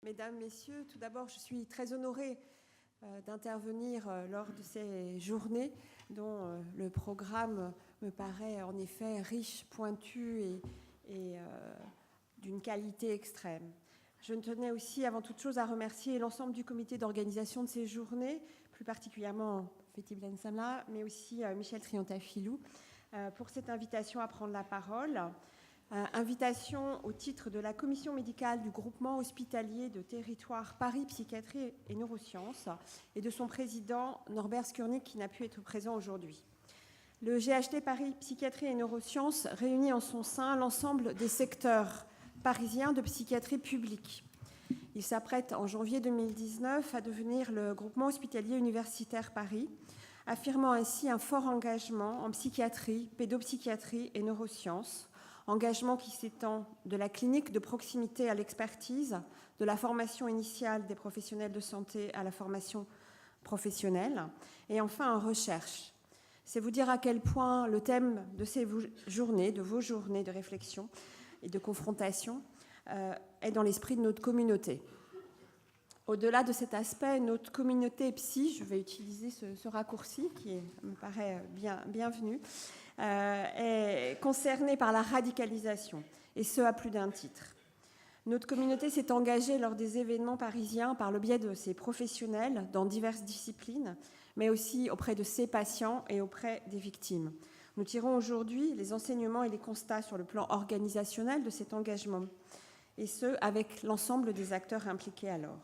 Mesdames, Messieurs, tout d'abord, je suis très honorée d'intervenir lors de ces journées dont le programme me paraît en effet riche, pointu et d'une qualité extrême. Je tenais aussi avant toute chose à remercier l'ensemble du comité d'organisation de ces journées, plus particulièrement Fethi Bensamla, mais aussi Michel Triontafilou, pour cette invitation à prendre la parole. Invitation au titre de la commission médicale du groupement hospitalier de territoire Paris Psychiatrie et Neurosciences et de son président Norbert Skurnik qui n'a pu être présent aujourd'hui. Le GHT Paris Psychiatrie et Neurosciences réunit en son sein l'ensemble des secteurs parisiens de psychiatrie publique. Il s'apprête en janvier 2019 à devenir le groupement hospitalier universitaire Paris, affirmant ainsi un fort engagement en psychiatrie, pédopsychiatrie et neurosciences, engagement qui s'étend de la clinique de proximité à l'expertise, de la formation initiale des professionnels de santé à la formation professionnelle, et enfin en recherche. C'est vous dire à quel point le thème de ces journées, de vos journées de réflexion et de confrontation, est dans l'esprit de notre communauté. Au-delà de cet aspect, notre communauté psy, je vais utiliser ce raccourci qui me paraît bienvenu, est concernée par la radicalisation, et ce à plus d'un titre. Notre communauté s'est engagée lors des événements parisiens par le biais de ses professionnels dans diverses disciplines, mais aussi auprès de ses patients et auprès des victimes. Nous tirons aujourd'hui les enseignements et les constats sur le plan organisationnel de cet engagement, et ce, avec l'ensemble des acteurs impliqués alors.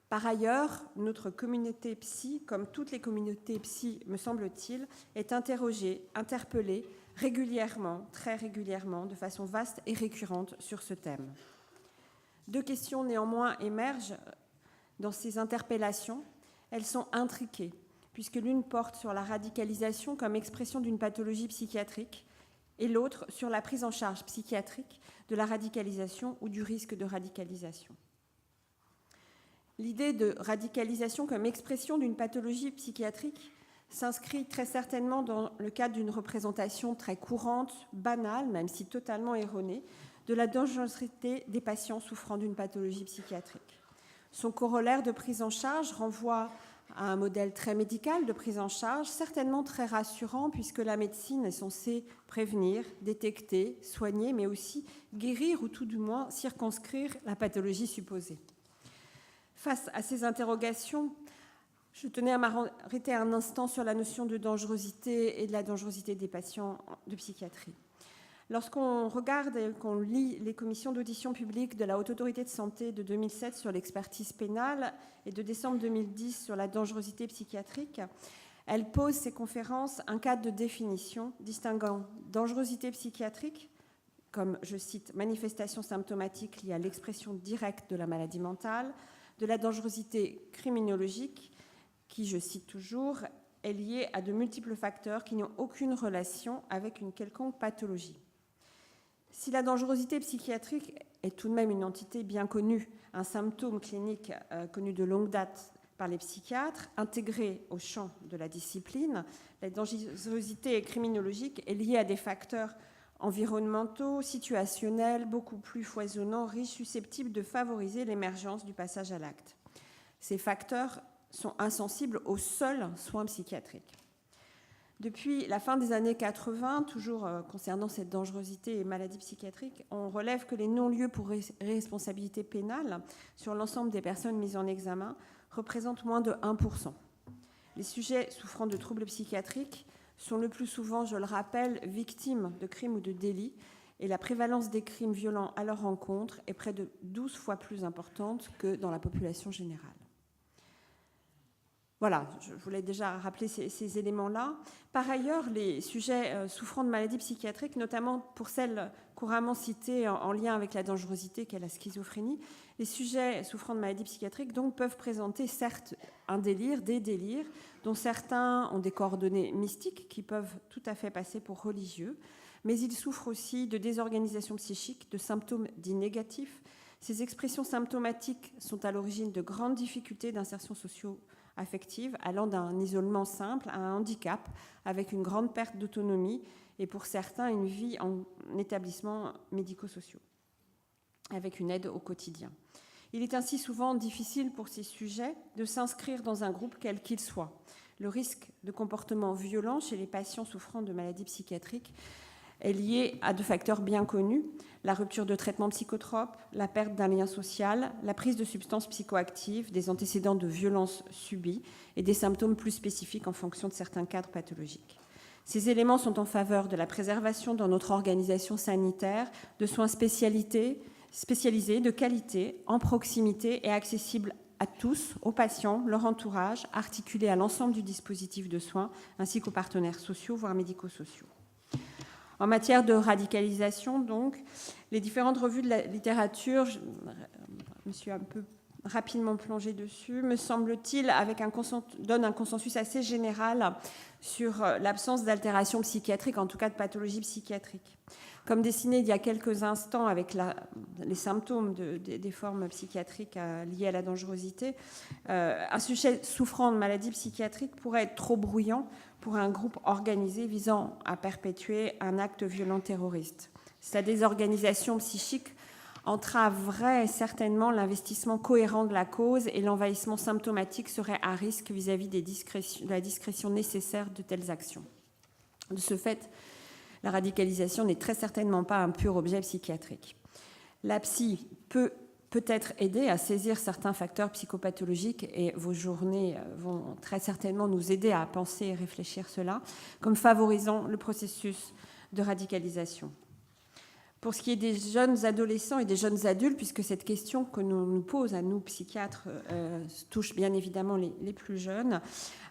Par ailleurs, notre communauté psy, comme toutes les communautés psy, me semble-t-il, est interrogée, interpellée régulièrement, très régulièrement, de façon vaste et récurrente sur ce thème. Deux questions néanmoins émergent dans ces interpellations. Elles sont intriquées, puisque l'une porte sur la radicalisation comme expression d'une pathologie psychiatrique et l'autre sur la prise en charge psychiatrique de la radicalisation ou du risque de radicalisation. L'idée de radicalisation comme expression d'une pathologie psychiatrique s'inscrit très certainement dans le cadre d'une représentation très courante, banale, même si totalement erronée, de la dangerosité des patients souffrant d'une pathologie psychiatrique. Son corollaire de prise en charge renvoie à un modèle très médical de prise en charge, certainement très rassurant puisque la médecine est censée prévenir, détecter, soigner, mais aussi guérir ou tout du moins circonscrire la pathologie supposée. Face à ces interrogations, je tenais à m'arrêter un instant sur la notion de dangerosité et de la dangerosité des patients de psychiatrie. Lorsqu'on regarde et qu'on lit les commissions d'audition publique de la Haute Autorité de Santé de 2007 sur l'expertise pénale et de décembre 2010 sur la dangerosité psychiatrique, elles posent ces conférences un cadre de définition distinguant dangerosité psychiatrique, comme, je cite, manifestation symptomatique liée à l'expression directe de la maladie mentale, de la dangerosité criminologique, qui, je cite toujours, est liée à de multiples facteurs qui n'ont aucune relation avec une quelconque pathologie. Si la dangerosité psychiatrique est tout de même une entité bien connue, un symptôme clinique connu de longue date par les psychiatres, intégré au champ de la discipline, la dangerosité criminologique est liée à des facteurs environnementaux, situationnels, beaucoup plus foisonnants, riches, susceptibles de favoriser l'émergence du passage à l'acte. Ces facteurs sont insensibles aux seuls soins psychiatriques. Depuis la fin des années 80, toujours concernant cette dangerosité et maladie psychiatrique, on relève que les non-lieux pour responsabilité pénale sur l'ensemble des personnes mises en examen représentent moins de 1%. Les sujets souffrant de troubles psychiatriques sont le plus souvent, je le rappelle, victimes de crimes ou de délits, et la prévalence des crimes violents à leur encontre est près de 12 fois plus importante que dans la population générale. Voilà, je voulais déjà rappeler ces éléments-là. Par ailleurs, les sujets souffrant de maladies psychiatriques, notamment pour celles couramment citées en lien avec la dangerosité qu'est la schizophrénie, les sujets souffrant de maladies psychiatriques donc peuvent présenter certes un délire, des délires, dont certains ont des coordonnées mystiques qui peuvent tout à fait passer pour religieux, mais ils souffrent aussi de désorganisation psychique, de symptômes dits négatifs. Ces expressions symptomatiques sont à l'origine de grandes difficultés d'insertion socio-affective, allant d'un isolement simple à un handicap avec une grande perte d'autonomie et pour certains une vie en établissements médico-sociaux avec une aide au quotidien. Il est ainsi souvent difficile pour ces sujets de s'inscrire dans un groupe quel qu'il soit. Le risque de comportement violent chez les patients souffrant de maladies psychiatriques est lié à 2 facteurs bien connus, la rupture de traitement psychotrope, la perte d'un lien social, la prise de substances psychoactives, des antécédents de violences subies et des symptômes plus spécifiques en fonction de certains cadres pathologiques. Ces éléments sont en faveur de la préservation dans notre organisation sanitaire de soins spécialisés, de qualité, en proximité et accessibles à tous, aux patients, leur entourage, articulés à l'ensemble du dispositif de soins, ainsi qu'aux partenaires sociaux, voire médico-sociaux. En matière de radicalisation, donc, les différentes revues de la littérature, je me suis un peu rapidement plongée dessus, me semble-t-il, donne un consensus assez général sur l'absence d'altération psychiatrique, en tout cas de pathologie psychiatrique. Comme dessiné il y a quelques instants avec les symptômes des formes psychiatriques liées à la dangerosité, un sujet souffrant de maladies psychiatriques pourrait être trop bruyant pour un groupe organisé visant à perpétuer un acte violent terroriste. Sa désorganisation psychique entraverait certainement l'investissement cohérent de la cause et l'envahissement symptomatique serait à risque vis-à-vis de la discrétion nécessaire de telles actions. De ce fait, la radicalisation n'est très certainement pas un pur objet psychiatrique. La psy peut être aider à saisir certains facteurs psychopathologiques et vos journées vont très certainement nous aider à penser et réfléchir cela, comme favorisant le processus de radicalisation. Pour ce qui est des jeunes adolescents et des jeunes adultes, puisque cette question que nous pose à nous, psychiatres, touche bien évidemment les plus jeunes,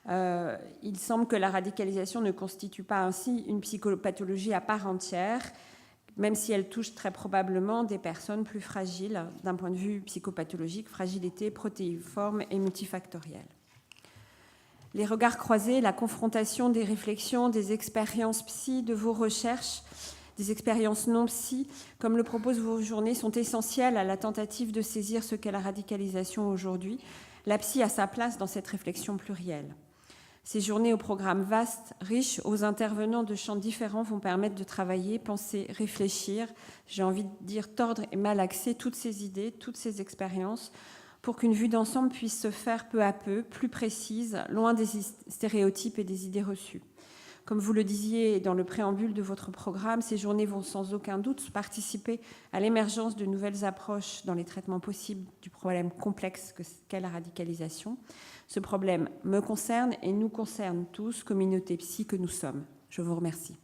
il semble que la radicalisation ne constitue pas ainsi une psychopathologie à part entière, même si elle touche très probablement des personnes plus fragiles d'un point de vue psychopathologique, fragilité protéiforme et multifactorielle. Les regards croisés, la confrontation des réflexions, des expériences psy, de vos recherches, des expériences non psy, comme le proposent vos journées, sont essentielles à la tentative de saisir ce qu'est la radicalisation aujourd'hui. La psy a sa place dans cette réflexion plurielle. Ces journées au programme vaste, riche, aux intervenants de champs différents vont permettre de travailler, penser, réfléchir, j'ai envie de dire tordre et malaxer toutes ces idées, toutes ces expériences, pour qu'une vue d'ensemble puisse se faire peu à peu, plus précise, loin des stéréotypes et des idées reçues. Comme vous le disiez dans le préambule de votre programme, ces journées vont sans aucun doute participer à l'émergence de nouvelles approches dans les traitements possibles du problème complexe qu'est la radicalisation. Ce problème me concerne et nous concerne tous, communauté psy que nous sommes. Je vous remercie.